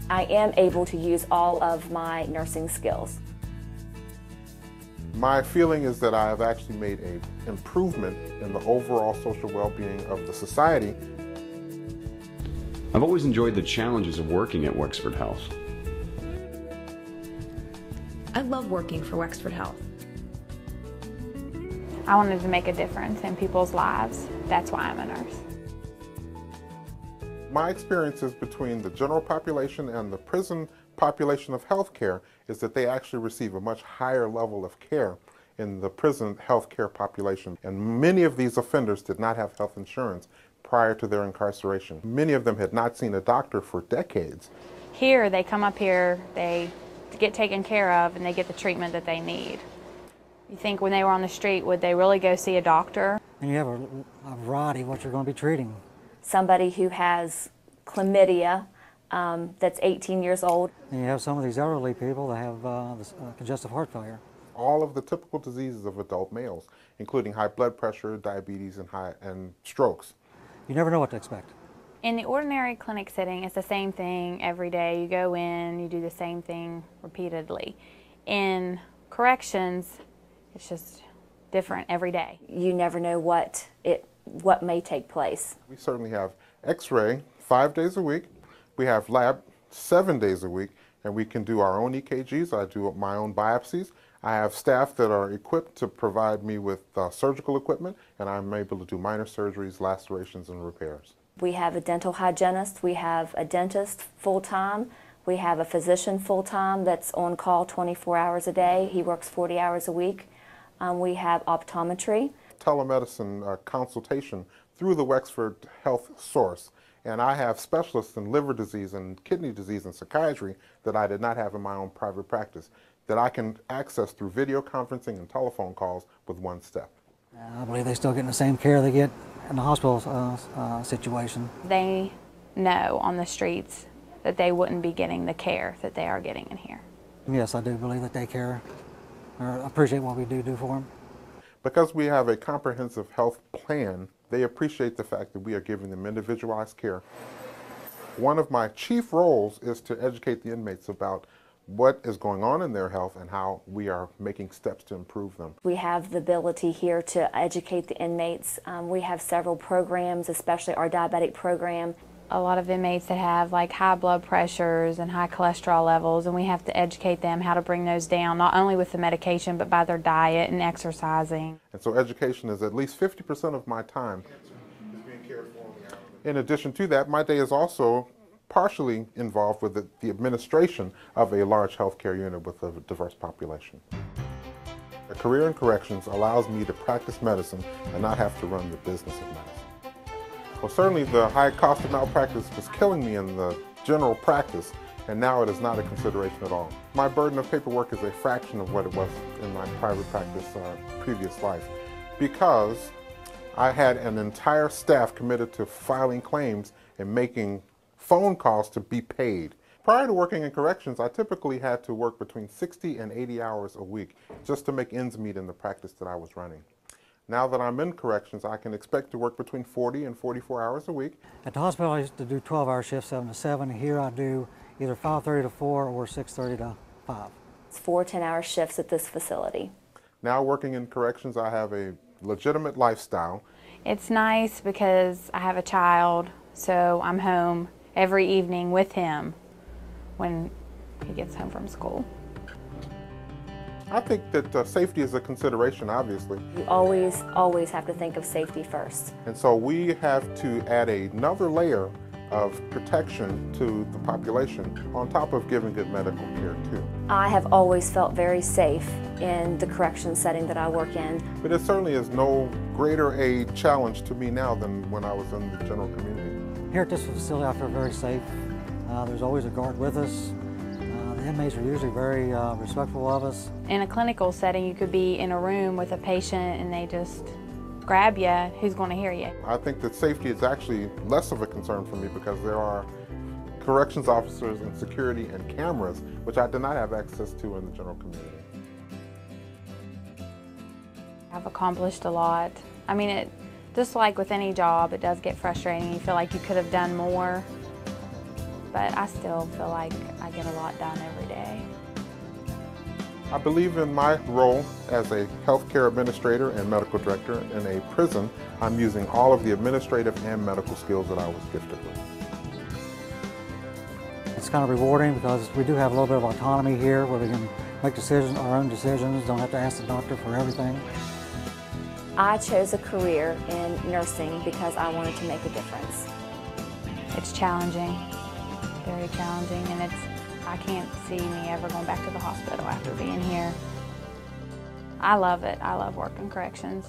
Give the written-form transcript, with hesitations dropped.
I am able to use all of my nursing skills. My feeling is that I have actually made an improvement in the overall social well-being of the society. I've always enjoyed the challenges of working at Wexford Health. I love working for Wexford Health. I wanted to make a difference in people's lives. That's why I'm a nurse. My experiences between the general population and the prison population of healthcare is that they actually receive a much higher level of care in the prison healthcare population. And many of these offenders did not have health insurance prior to their incarceration. Many of them had not seen a doctor for decades. Here, they come up here, they get taken care of, and they get the treatment that they need. You think when they were on the street, would they really go see a doctor? And you have a variety of what you're going to be treating. Somebody who has chlamydia, that's 18 years old. And you have some of these elderly people that have congestive heart failure. All of the typical diseases of adult males, including high blood pressure, diabetes, and strokes. You never know what to expect. In the ordinary clinic setting, it's the same thing every day. You go in, you do the same thing repeatedly. In corrections, it's just different every day. You never know what may take place. We certainly have X-ray 5 days a week. We have lab 7 days a week, and we can do our own EKGs. I do my own biopsies. I have staff that are equipped to provide me with surgical equipment, and I'm able to do minor surgeries, lacerations, and repairs. We have a dental hygienist, we have a dentist full-time, we have a physician full-time that's on call 24 hours a day. He works 40 hours a week. We have optometry. Telemedicine consultation through the Wexford Health source. And I have specialists in liver disease and kidney disease and psychiatry that I did not have in my own private practice that I can access through video conferencing and telephone calls with one step. I believe they're still getting the same care they get in the hospital situation. They know on the streets that they wouldn't be getting the care that they are getting in here. Yes, I do believe that they care or appreciate what we do for them. Because we have a comprehensive health plan, they appreciate the fact that we are giving them individualized care. One of my chief roles is to educate the inmates about what is going on in their health and how we are making steps to improve them. We have the ability here to educate the inmates. We have several programs, especially our diabetic program. A lot of inmates that have like high blood pressures and high cholesterol levels, and we have to educate them how to bring those down, not only with the medication, but by their diet and exercising. And so education is at least 50% of my time. In addition to that, my day is also partially involved with the administration of a large healthcare unit with a diverse population. A career in corrections allows me to practice medicine and not have to run the business of medicine. Well, certainly the high cost of malpractice was killing me in the general practice, and now it is not a consideration at all. My burden of paperwork is a fraction of what it was in my private practice previous life, because I had an entire staff committed to filing claims and making phone calls to be paid. Prior to working in corrections, I typically had to work between 60 and 80 hours a week just to make ends meet in the practice that I was running. Now that I'm in corrections, I can expect to work between 40 and 44 hours a week. At the hospital, I used to do 12-hour shifts, 7 to 7. Here I do either 5:30 to 4 or 6:30 to 5. It's 4 10-hour shifts at this facility. Now working in corrections, I have a legitimate lifestyle. It's nice because I have a child, so I'm home every evening with him when he gets home from school. I think that safety is a consideration, obviously. You always have to think of safety first. And so we have to add another layer of protection to the population on top of giving good medical care too. I have always felt very safe in the correction setting that I work in. But it certainly is no greater a challenge to me now than when I was in the general community. Here at this facility, I feel very safe. There's always a guard with us. The inmates are usually very respectful of us. In a clinical setting, you could be in a room with a patient and they just grab you. Who's going to hear you? I think that safety is actually less of a concern for me because there are corrections officers and security and cameras, which I did not have access to in the general community. I've accomplished a lot. I mean, just like with any job, it does get frustrating. You feel like you could have done more. but I still feel like I get a lot done every day. I believe in my role as a healthcare administrator and medical director in a prison. I'm using all of the administrative and medical skills that I was gifted with. It's kind of rewarding because we do have a little bit of autonomy here where we can make decisions, our own decisions, don't have to ask the doctor for everything. I chose a career in nursing because I wanted to make a difference. It's challenging, very challenging, and I can't see me ever going back to the hospital after being here. I love it. I love working corrections.